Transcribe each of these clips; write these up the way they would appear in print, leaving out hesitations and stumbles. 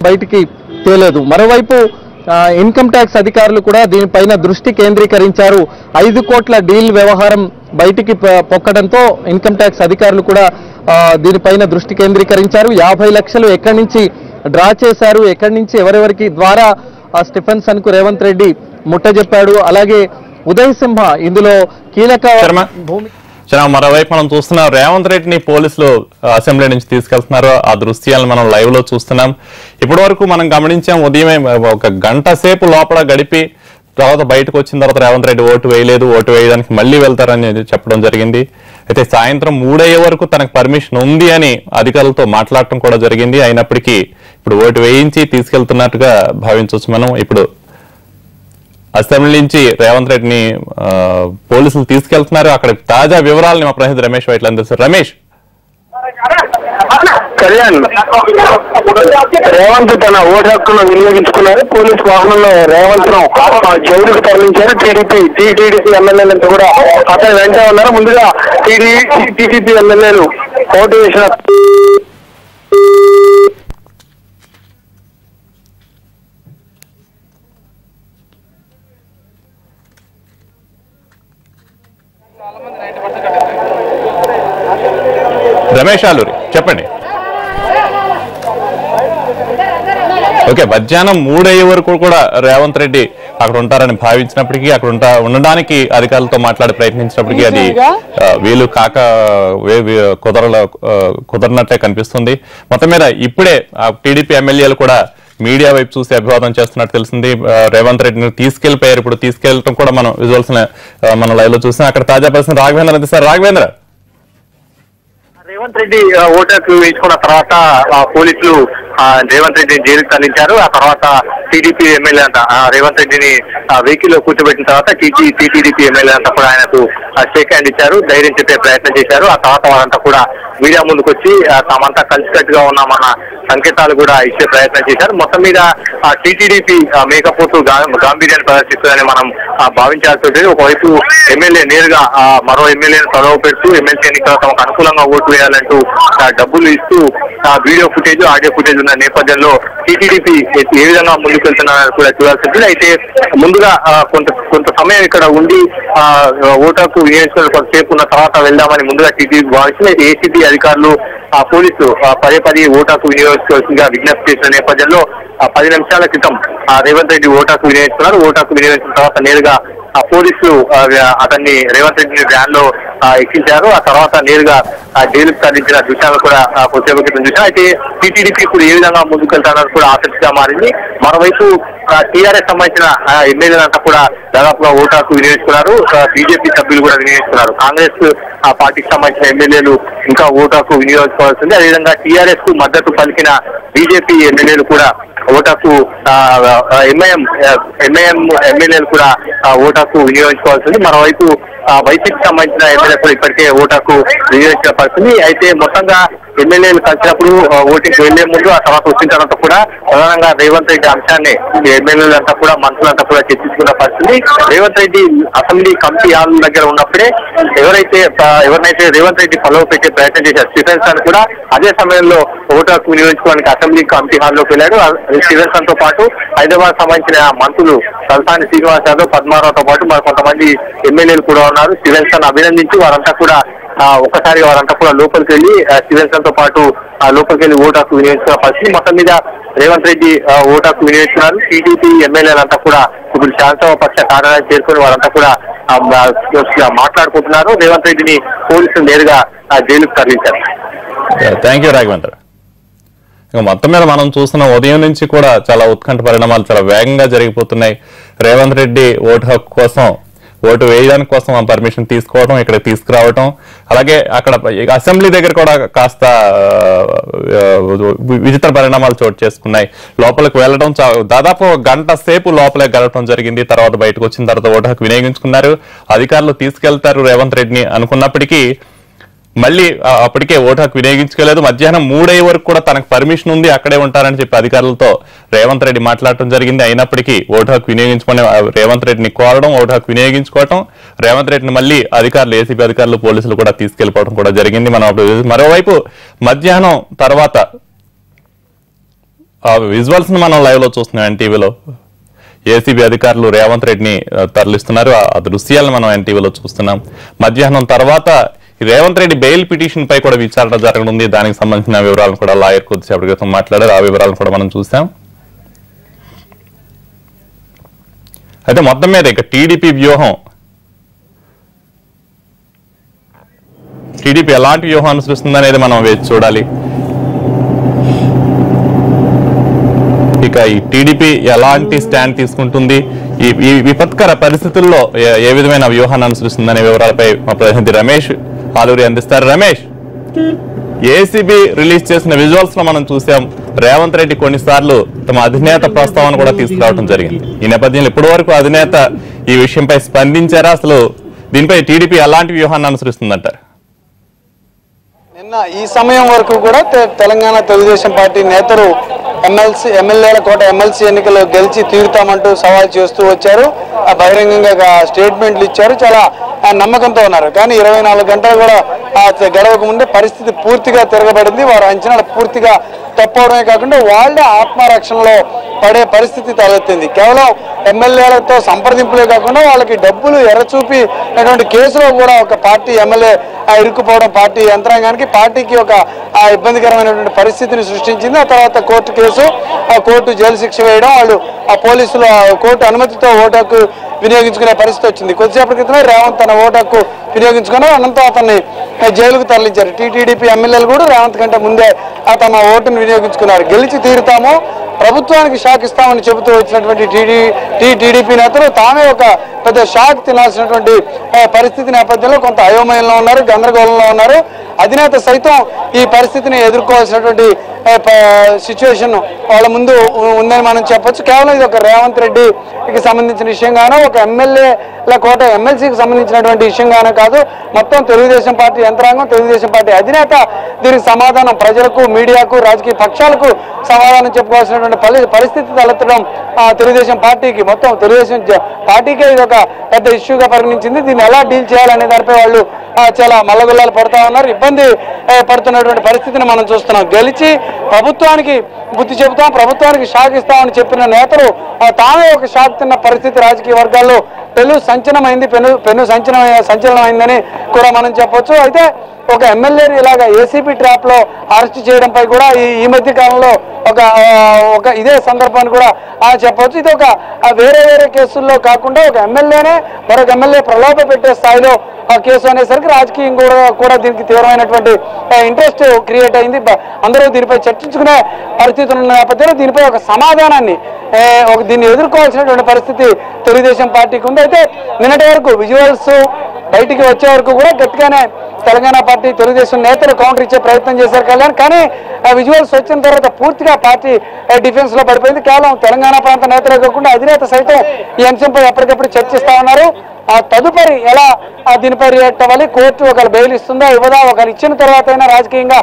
బయటికి తేలేదు. మరోవైపు ఇన్కమ్ ట్యాక్స్ అధికారులు కూడా దీనిపైన దృష్టి కేంద్రీకరించారు. 5 కోట్ల డీల్ వ్యవహారం బయటికి పొక్కడంతో ఇన్కమ్ ట్యాక్స్ అధికారులు కూడా దీనిపైన దృష్టి కేంద్రీకరించారు. 50 లక్షలు ఎక్కడి నుంచి డ్రా చేశారు, ఎక్కడి నుంచి ఎవరెవరికి ద్వారా స్టీఫెన్సన్ కు రేవంత్ రెడ్డి ముట్టజెప్పాడు, అలాగే ఉదయ్ సింహ ఇందులో కీలక భూమి. మరోవైపు మనం చూస్తున్నాం, రేవంత్ రెడ్డిని పోలీసులు అసెంబ్లీ నుంచి తీసుకెళ్తున్నారు. ఆ దృశ్యాలను మనం లైవ్ లో చూస్తున్నాం. ఇప్పటి వరకు మనం గమనించాం, ఉదయమే 1 గంట సేపు లోపల గడిపి తర్వాత బయటకు వచ్చిన తర్వాత రేవంత్ రెడ్డి ఓటు వేయలేదు, ఓటు వేయడానికి మళ్ళీ వెళ్తారని చెప్పడం జరిగింది. అయితే సాయంత్రం 3 అయ్యే వరకు తనకు పర్మిషన్ ఉంది అని అధికారులతో మాట్లాడటం కూడా జరిగింది. అయినప్పటికీ ఇప్పుడు ఓటు వేయించి తీసుకెళ్తున్నట్టుగా భావించవచ్చు. మనం ఇప్పుడు అసెంబ్లీ నుంచి రేవంత్ రెడ్డిని పోలీసులు తీసుకెళ్తున్నారు. అక్కడ తాజా వివరాలని మా ప్రతినిధి రమేష్ వైట్ల అందిస్తారు. రమేష్, కళ్యాణ్, రేవంత్ తన ఓటు హక్కును వినియోగించుకున్నారు. పోలీసు వాహనంలో రేవంత్ ను జైలుకు తరలించారు. టీడీపీ ఎమ్మెల్యేలంతా కూడా అతని వెంట ఉన్నారు. ముందుగా టీడీపీ ఎమ్మెల్యేలు ఓటు వేసిన రమేష్ ఆలూరి చెప్పండి. ఓకే, మధ్యాహ్నం 3 అయ్యే వరకు కూడా రేవంత్ రెడ్డి అక్కడ ఉంటారని భావించినప్పటికీ, అక్కడ ఉండడానికి అధికారులతో మాట్లాడి ప్రయత్నించినప్పటికీ అది వీలు కాక కుదరనట్లే కనిపిస్తుంది. మొత్తం మీద ఇప్పుడే టీడీపీ ఎమ్మెల్యేలు కూడా మీడియా వైపు చూసి అభివాదం చేస్తున్నట్టు తెలిసింది. రేవంత్ రెడ్డిని తీసుకెళ్లిపోయారు. ఇప్పుడు తీసుకెళ్లడం కూడా మనం విజువల్స్ మనం లైవ్ లో చూసాం. అక్కడ తాజా పరిస్థితి రాఘవేంద్ర అంది. సార్ రాఘవేంద్ర, రేవంత్ రెడ్డి ఓటు హక్కు వేయించుకున్న తర్వాత పోలీసులు రేవంత్ రెడ్డిని జైలుకు తరలించారు. ఆ తర్వాత టీడీపీ ఎమ్మెల్యే అంతా రేవంత్ రెడ్డిని వెహికల్ లో కూర్చోబెట్టిన తర్వాత టీడీపీ ఎమ్మెల్యే అంతా కూడా ఆయనకు షేక్ హ్యాండ్ ఇచ్చారు, ధైర్యం చెప్పే ప్రయత్నం చేశారు. ఆ తర్వాత వారంతా కూడా మీడియా ముందుకు వచ్చి తామంతా కలిసికట్టుగా ఉన్నామన్న సంకేతాలు కూడా ఇచ్చే ప్రయత్నం చేశారు. మొత్తం మీద టీటీడీపీ మేకపోతు గాంభీర్యాన్ని ప్రదర్శిస్తుందని మనం భావించాల్సి ఉంటుంది. ఒకవైపు ఎమ్మెల్యే నేరుగా మరో ఎమ్మెల్యేను తొలవ పెడుతూ ఎమ్మెల్సీ ఎన్నికల్లో తమకు అనుకూలంగా ఓటు వేయాలంటూ డబ్బులు ఇస్తూ వీడియో ఫుటేజ్, ఆడియో ఫుటేజ్ ఉన్న నేపథ్యంలో టీటీడీపీ ఏ విధంగా ముందుకు వెళ్తున్నారని కూడా చూడాల్సి ఉంటుంది. అయితే ముందుగా కొంత సమయం ఇక్కడ ఉండి ఓటు హక్కు వినియోగించుకుని కొంతసేపు ఉన్న తర్వాత వెళ్దామని ముందుగా టీటీడీ భావించింది. అయితే ఏసీబీ అధికారులు పోలీసులు పదే ఓటు హక్కు వినియోగించుకోవాల్సిందిగా విజ్ఞప్తి చేసిన నేపథ్యంలో 10 నిమిషాల క్రితం రేవంత్ రెడ్డి ఓటు హక్కు వినియోగించుకున్నారు. ఓటు హక్కు వినియోగించిన తర్వాత నేరుగా పోలీసులు అతన్ని రేవంత్ రెడ్డిని వ్యాన్ లో ఎక్కించారు. ఆ తర్వాత నేరుగా జైలుకు తరలించిన దృశ్యాలు కూడా కొద్దిసేపు క్రితం చూసాం. అయితే టీటీడీపీ ఇప్పుడు ఏ విధంగా ముందుకు వెళ్తారన్నది కూడా ఆసక్తిగా మారింది. మరోవైపు టీఆర్ఎస్ సంబంధించిన ఎమ్మెల్యేలంతా కూడా దాదాపుగా ఓటు హక్కు వినియోగించుకున్నారు. బీజేపీ సభ్యులు కూడా వినియోగించుకున్నారు. కాంగ్రెస్ పార్టీకి సంబంధించిన ఎమ్మెల్యేలు ఇంకా ఓటు హక్కు వినియోగించుకోవాల్సింది. అదేవిధంగా టీఆర్ఎస్ కు మద్దతు పలికిన బీజేపీ ఎమ్మెల్యేలు కూడా ఓటు హక్కు, ఎంఐఎం ఎమ్మెల్యేలు కూడా ఓటు హక్కు వినియోగించుకోవాల్సింది. మరోవైపు వైసీపీకి సంబంధించిన ఎమ్మెల్యే కూడా ఇప్పటికే ఓటు హక్కు వినియోగించిన పరిస్థితి. అయితే మొత్తంగా ఎమ్మెల్యేలు కలిసినప్పుడు ఓటింగ్ వెళ్లే ముందు, ఆ తర్వాత వచ్చిన తర్వాత కూడా ప్రధానంగా రేవంత్ రెడ్డి అంశాన్ని ఎమ్మెల్యేలంతా కూడా మంత్రులంతా కూడా చర్చించుకున్న పరిస్థితి. Revanth Reddy assembly committee hall దగ్గర ఉన్నప్పుడే ఎవరినైతే రేవంత్ రెడ్డి ఫలో పెట్టే ప్రయత్నం చేశారు స్టీఫెన్సన్ కూడా అదే సమయంలో ఓటు హక్కు వినియోగించుకోవడానికి అసెంబ్లీ కమిటీ హాల్లోకి వెళ్ళాడు. స్టీఫెన్సన్ తో పాటు హైదరాబాద్ సంబంధించిన మంత్రులు తలసాని శ్రీనివాస్ యాదవ్, పద్మారావుతో పాటు మరి కొంతమంది ఎమ్మెల్యేలు కూడా ఉన్నారు. స్టీఫెన్సన్ అభినందించి వారంతా కూడా ఒక్కసారి వారంతా కూడా లోపలికి వెళ్లి స్టీఫెన్సన్ తో పాటు లోపలికి వెళ్లి ఓటు హక్కు వినియోగించుకున్న పరిస్థితి. మొత్తం మీద రేవంత్ రెడ్డి ఓటు హక్కు వినియోగించుకున్నారు. టీడీపీ ఎమ్మెల్యేలంతా కూడా ఇప్పుడు శాంతవ పక్ష కార్యాలయం చేరుకుని వారంతా కూడా మాట్లాడుకుంటున్నారు. రేవంత్ రెడ్డిని పోలీసులు నేరుగా జైలుకు తరలించారు. Thank you Raghavendra. మొత్తం మీద మనం చూస్తున్న ఉదయం నుంచి కూడా చాలా ఉత్కంఠ పరిణామాలు చాలా వేగంగా జరిగిపోతున్నాయి. రేవంత్ రెడ్డి ఓటు హక్కు కోసం, ఓటు వేయడానికి కోసం పర్మిషన్ తీసుకోవడం, ఇక్కడ తీసుకురావటం, అలాగే అక్కడ అసెంబ్లీ దగ్గర కూడా కాస్త విచిత్ర పరిణామాలు చోటు చేసుకున్నాయి. లోపలికి వెళ్ళడం దాదాపు 1 గంట సేపు లోపలే గడపడం జరిగింది. తర్వాత బయటకు వచ్చిన తర్వాత ఓటు హక్కు వినియోగించుకున్నారు. అధికారులు తీసుకెళ్తారు రేవంత్ రెడ్డిని అనుకున్నప్పటికీ మళ్ళీ అప్పటికే ఓటు హక్కు వినియోగించుకోలేదు. మధ్యాహ్నం 3 అయ్యే వరకు కూడా తనకు పర్మిషన్ ఉంది, అక్కడే ఉంటారని చెప్పి అధికారులతో రేవంత్ రెడ్డి మాట్లాడటం జరిగింది. అయినప్పటికీ ఓటు హక్కు వినియోగించుకునే రేవంత్ రెడ్డిని కోరడం, ఓటు హక్కు వినియోగించుకోవడం, రేవంత్ రెడ్డిని మళ్ళీ అధికారులు, ఏసీబీ అధికారులు, పోలీసులు కూడా తీసుకెళ్లిపోవడం కూడా జరిగింది. మనం మరోవైపు మధ్యాహ్నం తర్వాత విజువల్స్ ని మనం లైవ్ లో చూస్తున్నాం ఎన్టీవీలో. ఏసీబీ అధికారులు రేవంత్ రెడ్డిని తరలిస్తున్నారు. ఆ దృశ్యాలను మనం ఎన్టీవీలో చూస్తున్నాం. మధ్యాహ్నం తర్వాత రేవంత్ రెడ్డి బెయిల్ పిటిషన్ పై కూడా విచారణ జరగనుంది. దానికి సంబంధించిన వివరాలను కూడా లాయర్ కొద్దిసేపటి క్రితం మాట్లాడారు. ఆ వివరాలను కూడా మనం చూసాం. అయితే మొత్తం మీద ఇక టీడీపీ వ్యూహం, టీడీపీ ఎలాంటి వ్యూహం అనుసరిస్తుంది అనేది మనం వేచి చూడాలి. ఇక ఈ టీడీపీ ఎలాంటి స్టాండ్ తీసుకుంటుంది, ఈ విపత్కర పరిస్థితుల్లో ఏ విధమైన వ్యూహాన్ని అనుసరిస్తుందనే వివరాలపై మా ప్రతినిధి రమేష్ ఆలూరి అందిస్తారు. రమేష్, ఏసీబీ రిలీజ్ చేసిన విజువల్స్ లో మనం చూసాం రేవంత్ రెడ్డి కొన్నిసార్లు తమ అధినేత ప్రస్తావన కూడా తీసుకురావడం జరిగింది. ఈ నేపథ్యంలో ఇప్పటి వరకు అధినేత ఈ విషయంపై స్పందించారా? అసలు దీనిపై టీడీపీ ఎలాంటి వ్యూహాన్ని అనుసరిస్తుందంటారు? నిన్న ఈ సమయం వరకు కూడా తెలంగాణ తెలుగుదేశం పార్టీ నేతలు ఎమ్మెల్యేల కోట ఎమ్మెల్సీ ఎన్నికలు గెలిచి తీరుతామంటూ సవాల్ చేస్తూ వచ్చారు. బహిరంగంగా స్టేట్మెంట్లు ఇచ్చారు. చాలా నమ్మకంతో ఉన్నారు. కానీ 24 గంటలు కూడా గడవక ముందే పరిస్థితి పూర్తిగా తిరగబడింది. వారు అంచనాలు పూర్తిగా తప్పవడమే కాకుండా వాళ్ళే ఆత్మరక్షణలో పడే పరిస్థితి తలెత్తింది. కేవలం ఎమ్మెల్యేలతో సంప్రదింపులే కాకుండా వాళ్ళకి డబ్బులు ఎర్రచూపినటువంటి కేసులో కూడా ఒక పార్టీ ఎమ్మెల్యే ఇరుక్కుపోవడం పార్టీ యంత్రాంగానికి, పార్టీకి ఒక ఇబ్బందికరమైనటువంటి పరిస్థితిని సృష్టించింది. ఆ తర్వాత కోర్టు కేసు, ఆ కోర్టు జైలు శిక్ష వేయడం, వాళ్ళు ఆ పోలీసులు కోర్టు అనుమతితో ఓటు హక్కు వినియోగించుకునే పరిస్థితి వచ్చింది. కొద్దిసేపటి క్రితమే రేవంత్ తన ఓటు హక్కు వినియోగించుకున్నారు. అనంతరం అతన్ని జైలుకు తరలించారు. టీడీపీ ఎమ్మెల్యేలు కూడా రేవంత్ కంటే ముందే తమ ఓటును వినియోగించుకున్నారు. గెలిచి తీరుతాము, ప్రభుత్వానికి షాక్ ఇస్తామని చెబుతూ వచ్చినటువంటి టీడీపీ నేతలు తామే ఒక పెద్ద షాక్ తినాల్సినటువంటి పరిస్థితి నేపథ్యంలో కొంత అయోమయంలో ఉన్నారు, గందరగోళంలో ఉన్నారు. అధినేత సైతం ఈ పరిస్థితిని ఎదుర్కోవాల్సినటువంటి సిచ్యువేషన్ వాళ్ళ ముందు ఉందని మనం చెప్పొచ్చు. కేవలం ఇది ఒక రేవంత్ రెడ్డికి సంబంధించిన విషయంగానో, ఒక ఎమ్మెల్యేల కోట ఎమ్మెల్సీకి సంబంధించినటువంటి విషయంగానో కాదు. మొత్తం తెలుగుదేశం పార్టీ యంత్రాంగం, తెలుగుదేశం పార్టీ అధినేత దీనికి సమాధానం ప్రజలకు, మీడియాకు, రాజకీయ పక్షాలకు సమాధానం చెప్పుకోవాల్సినటువంటి పరిస్థితి తలెత్తడం తెలుగుదేశం పార్టీకి, మొత్తం తెలుగుదేశం పార్టీకే ఇది ఒక పెద్ద ఇష్యూగా పరిగణించింది. దీన్ని ఎలా డీల్ చేయాలనే దానిపై వాళ్ళు చాలా మల్లగుల్లాలు పడుతూ ఉన్నారు. ఇబ్బంది పడుతున్నటువంటి పరిస్థితిని మనం చూస్తున్నాం. గెలిచి ప్రభుత్వానికి బుద్ధి చెబుతాం, ప్రభుత్వానికి షాక్ ఇస్తామని చెప్పిన నేతలు తామే ఒక షాక్ తిన్న పరిస్థితి రాజకీయ వర్గాల్లో సంచలనమైంది, పెను సంచలనమైందని కూడా మనం చెప్పొచ్చు. అయితే ఒక ఎమ్మెల్యేని ఇలాగా ఏసీబీ ట్రాప్ లో అరెస్ట్ చేయడంపై కూడా ఈ మధ్య కాలంలో ఒక ఇదే సందర్భాన్ని కూడా చెప్పవచ్చు. ఇది ఒక వేరే కేసుల్లో కాకుండా ఒక ఎమ్మెల్యేనే మరొక ఎమ్మెల్యే ప్రలోభ పెట్టే స్థాయిలో ఆ కేసు అనేసరికి రాజకీయం కూడా దీనికి తీవ్రమైనటువంటి ఇంట్రెస్ట్ క్రియేట్ అయింది. అందరూ దీనిపై చర్చించుకునే పరిస్థితి ఉన్న నేపథ్యంలో దీనిపై ఒక సమాధానాన్ని దీన్ని ఎదుర్కోవాల్సినటువంటి పరిస్థితి తెలుగుదేశం పార్టీకి ఉంది. అయితే నిన్నటి వరకు విజువల్స్ బయటికి వచ్చే వరకు కూడా గట్టిగానే తెలంగాణ పార్టీ తెలుగుదేశం నేతలు కౌంటర్ ఇచ్చే ప్రయత్నం చేశారు కళ్యాణ్. కానీ విజువల్స్ వచ్చిన తర్వాత పూర్తిగా పార్టీ డిఫెన్స్ లో పడిపోయింది. కేవలం తెలంగాణ ప్రాంత నేతలే కాకుండా అధినేత సైతం ఈ అంశంపై ఎప్పటికప్పుడు చర్చిస్తా ఉన్నారు. తదుపరి ఎలా దీనిపై రియాక్ట్ అవ్వాలి, కోర్టు ఒకరు బెయిల్ ఇస్తుందా ఇవ్వదా, ఒకరు ఇచ్చిన తర్వాత అయినా రాజకీయంగా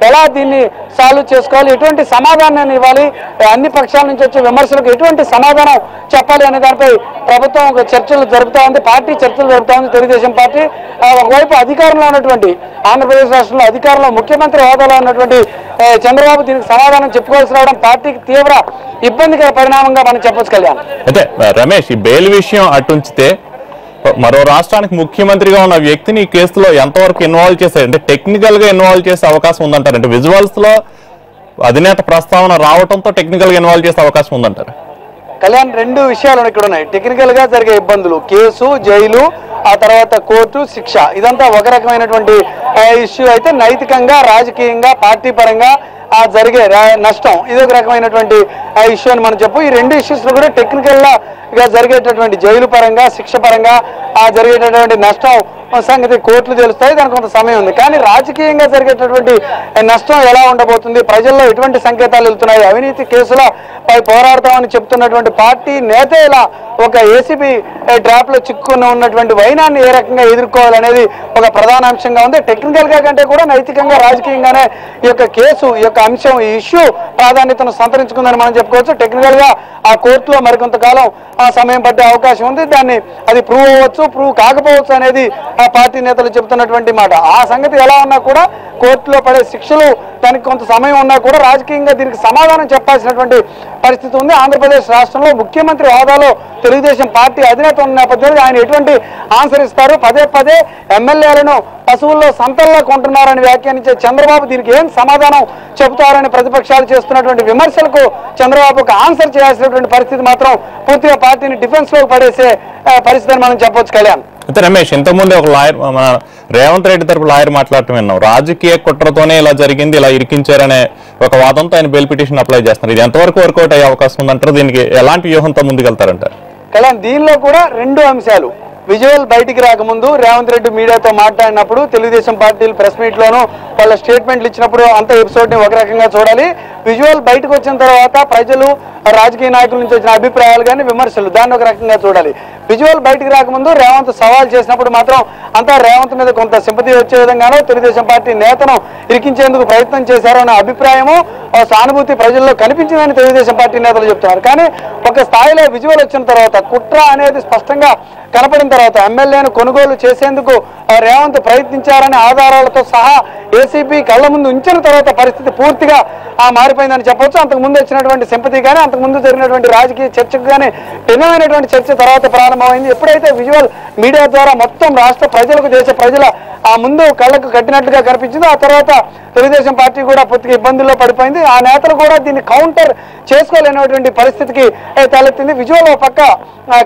ఎలా దీన్ని సాల్వ్ చేసుకోవాలి, ఎటువంటి సమాధానాన్ని ఇవ్వాలి, అన్ని పక్షాల నుంచి వచ్చే విమర్శలకు ఎటువంటి సమాధానం చెప్పాలి అనే దానిపై ప్రభుత్వం ఒక చర్చలు జరుపుతా ఉంది, పార్టీ చర్చలు జరుపుతా ఉంది. తెలుగుదేశం పార్టీ ఒకవైపు అధికారంలో ఉన్నటువంటి ఆంధ్రప్రదేశ్ రాష్ట్రంలో అధికారంలో ముఖ్యమంత్రి హోదాలో ఉన్నటువంటి చంద్రబాబు దీనికి సమాధానం చెప్పుకోవాల్సి రావడం పార్టీకి తీవ్ర ఇబ్బందికర పరిణామంగా మనం చెప్పొచ్చు కళ్యాణ్. అయితే రమేష్, ఈ బెయిల్ విషయం అటుంచితే మరో రాష్ట్రానికి ముఖ్యమంత్రిగా ఉన్న వ్యక్తిని ఈ కేసులో ఎంతవరకు ఇన్వాల్వ్ చేశారు, అంటే టెక్నికల్ గా ఇన్వాల్వ్ చేసే అవకాశం ఉందంటారు? అంటే విజువల్స్ లో అధినేత ప్రస్తావన రావడంతో టెక్నికల్ గా ఇన్వాల్వ్ చేసే అవకాశం ఉందంటారు? కళ్యాణ్, రెండు విషయాలు ఇక్కడ ఉన్నాయి. టెక్నికల్ గా జరిగే ఇబ్బందులు, కేసు, జైలు, ఆ తర్వాత కోర్టు శిక్ష, ఇదంతా ఒక రకమైనటువంటి ఇష్యూ అయితే నైతికంగా, రాజకీయంగా, పార్టీ పరంగా జరిగే నష్టం ఇది ఒక రకమైనటువంటి ఇష్యూ అని మనం చెప్పు. ఈ రెండు ఇష్యూస్ లో కూడా టెక్నికల్ గా జరిగేటటువంటి జైలు పరంగా, శిక్ష పరంగా జరిగేటటువంటి నష్టం సంగతి కోర్టులు తెలుస్తాయి, దానికి కొంత సమయం ఉంది. కానీ రాజకీయంగా జరిగేటటువంటి నష్టం ఎలా ఉండబోతుంది, ప్రజల్లో ఎటువంటి సంకేతాలు వెళ్తున్నాయి, అవినీతి కేసులపై పోరాడతామని చెప్తున్నటువంటి పార్టీ నేత ఇలా ఒక ఏసీబీ ట్రాప్ లో చిక్కుకుని ఉన్నటువంటి వైనాన్ని ఏ రకంగా ఎదుర్కోవాలనేది ఒక ప్రధాన అంశంగా ఉంది. టెక్నికల్ గా కంటే కూడా నైతికంగా రాజకీయంగానే ఈ యొక్క కేసు, ఈ యొక్క అంశం, ఈ ఇష్యూ ప్రాధాన్యతను సంతరించుకుందని మనం చెప్పుకోవచ్చు. టెక్నికల్ గా ఆ కోర్టులో మరికొంతకాలం సమయం పట్టే అవకాశం ఉంది. దాన్ని అది ప్రూవ్ అవ్వచ్చు, ప్రూవ్ కాకపోవచ్చు అనేది ఆ పార్టీ నేతలు చెబుతున్నటువంటి మాట. ఆ సంగతి ఎలా ఉన్నా కూడా కోర్టులో పడే శిక్షలు దానికి కొంత సమయం ఉన్నా కూడా రాజకీయంగా దీనికి సమాధానం చెప్పాల్సినటువంటి పరిస్థితి ఉంది. ఆంధ్రప్రదేశ్ రాష్ట్రంలో ముఖ్యమంత్రి హోదాలో తెలుగుదేశం పార్టీ అధినేత ఉన్న నేపథ్యంలో ఆయన ఎటువంటి ఆన్సర్ ఇస్తారు? పదే పదే ఎమ్మెల్యేలను పశువుల్లో సంతల్లో కొంటున్నారని వ్యాఖ్యానించే చంద్రబాబు దీనికి ఏం సమాధానం చెబుతారని ప్రతిపక్షాలు చేస్తున్నటువంటి విమర్శలకు చంద్రబాబుకు ఆన్సర్ చేయాల్సినటువంటి పరిస్థితి మాత్రం పూర్తిగా పార్టీని డిఫెన్స్ లోకి పడేసే పరిస్థితి అని మనం చెప్పొచ్చు. కళ్యాణ్, అయితే రమేష్, ఇంతకుముందు ఒక లాయర్, మన రేవంత్ రెడ్డి తరపు లాయర్ మాట్లాడటం విన్నాం. రాజకీయ కుట్రతోనే ఇలా జరిగింది, ఇలా ఇరికించారనే ఒక వాదంతో ఆయన బెయిల్ పిటిషన్ అప్లై చేస్తున్నారు. ఇది ఎంతవరకు వర్కౌట్ అయ్యే అవకాశం ఉందంటారు? దీనికి ఎలాంటి వ్యూహంతో ముందుకెళ్తారంటారు? కళ్యాణ్, దీనిలో కూడా రెండు అంశాలు. విజువల్ బయటికి రాకముందు రేవంత్ రెడ్డి మీడియాతో మాట్లాడినప్పుడు, తెలుగుదేశం పార్టీలు ప్రెస్ మీట్ లోనూ వాళ్ళ స్టేట్మెంట్లు ఇచ్చినప్పుడు అంత ఎపిసోడ్ ని ఒక రకంగా చూడాలి. విజువల్ బయటకు వచ్చిన తర్వాత ప్రజలు, రాజకీయ నాయకుల నుంచి వచ్చిన అభిప్రాయాలు కానీ విమర్శలు, దాన్ని ఒక రకంగా చూడాలి. విజువల్ బయటికి రాకముందు రేవంత్ సవాల్ చేసినప్పుడు మాత్రం అంతా రేవంత్ మీద కొంత సింపతి వచ్చే విధంగానో తెలుగుదేశం పార్టీ నేతను ఇరికించేందుకు ప్రయత్నం చేశారు అనే అభిప్రాయము, సానుభూతి ప్రజల్లో కనిపించిందని తెలుగుదేశం పార్టీ నేతలు చెప్తున్నారు. కానీ ఒక స్థాయిలో విజువల్ వచ్చిన తర్వాత కుట్ర అనేది స్పష్టంగా కనపడిన తర్వాత ఎమ్మెల్యేను కొనుగోలు చేసేందుకు రేవంత్ ప్రయత్నించారనే ఆధారాలతో సహా ఏసీబీ కళ్ల ముందు ఉంచిన తర్వాత పరిస్థితి పూర్తిగా మారిపోయిందని చెప్పొచ్చు. అంతకుముందు వచ్చినటువంటి సింపతి కానీ, అంతకుముందు జరిగినటువంటి రాజకీయ చర్చకు కానీ భిన్నమైనటువంటి చర్చ తర్వాత ప్రారంభమైంది. ఎప్పుడైతే విజువల్ మీడియా ద్వారా మొత్తం రాష్ట్ర ప్రజలకు, దేశ ప్రజల ముందు కళ్ళకు కట్టినట్టుగా కనిపించిందో, ఆ తర్వాత తెలుగుదేశం పార్టీ కూడా పూర్తిగా ఇబ్బందుల్లో పడిపోయింది. ఆ నేతలు కూడా దీన్ని కౌంటర్ చేసుకోలేనటువంటి పరిస్థితికి తలెత్తింది. విజువల్ ఒక పక్క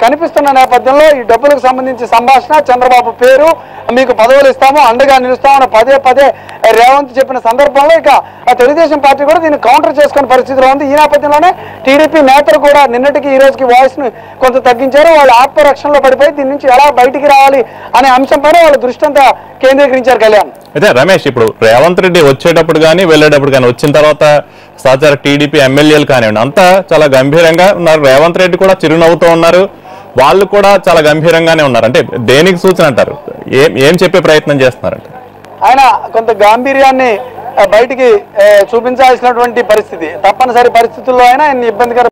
కనిపిస్తున్న నేపథ్యంలో ఈ డబ్బులకు సంబంధించి సంభాషణ, చంద్రబాబు పేరు, మీకు పదవులు ఇస్తాము, అండగా నిలుస్తామని పదే పదే రేవంత్ చెప్పిన సందర్భంలో ఇక తెలుగుదేశం పార్టీ కూడా దీన్ని కౌంటర్ చేసుకునే పరిస్థితిలో ఉంది. ఈ నేపథ్యంలోనే టీడీపీ నేతలు కూడా నిన్నటికి ఈ రోజుకి వాయిస్ ను కొంత తగ్గించారు. వాళ్ళు ఆత్మరక్షణలో పడిపోయి దీని నుంచి ఎలా బయటికి రావాలి అనే అంశంపైన వాళ్ళ దృష్టి అంతా కేంద్రీకరించారు. కళ్యాణ్, అయితే రమేష్, ఇప్పుడు రేవంత్ రెడ్డి వచ్చేటప్పుడు కానీ వెళ్ళేటప్పుడు కానీ, వచ్చిన తర్వాత సహచార టీడీపీ ఎమ్మెల్యేలు కానివ్వండి, అంతా చాలా గంభీరంగా ఉన్నారు. రేవంత్ రెడ్డి కూడా చిరునవ్వుతూ ఉన్నారు, వాళ్ళు కూడా చాలా గంభీరంగానే ఉన్నారు. అంటే దేనికి సూచన అంటారు? ఏం చెప్పే ప్రయత్నం చేస్తున్నారంటే ఆయన కొంత గాంభీర్యాన్ని బయటికి చూపించాల్సినటువంటి పరిస్థితి, తప్పనిసరి పరిస్థితుల్లో అయినా ఆయన ఇబ్బందికర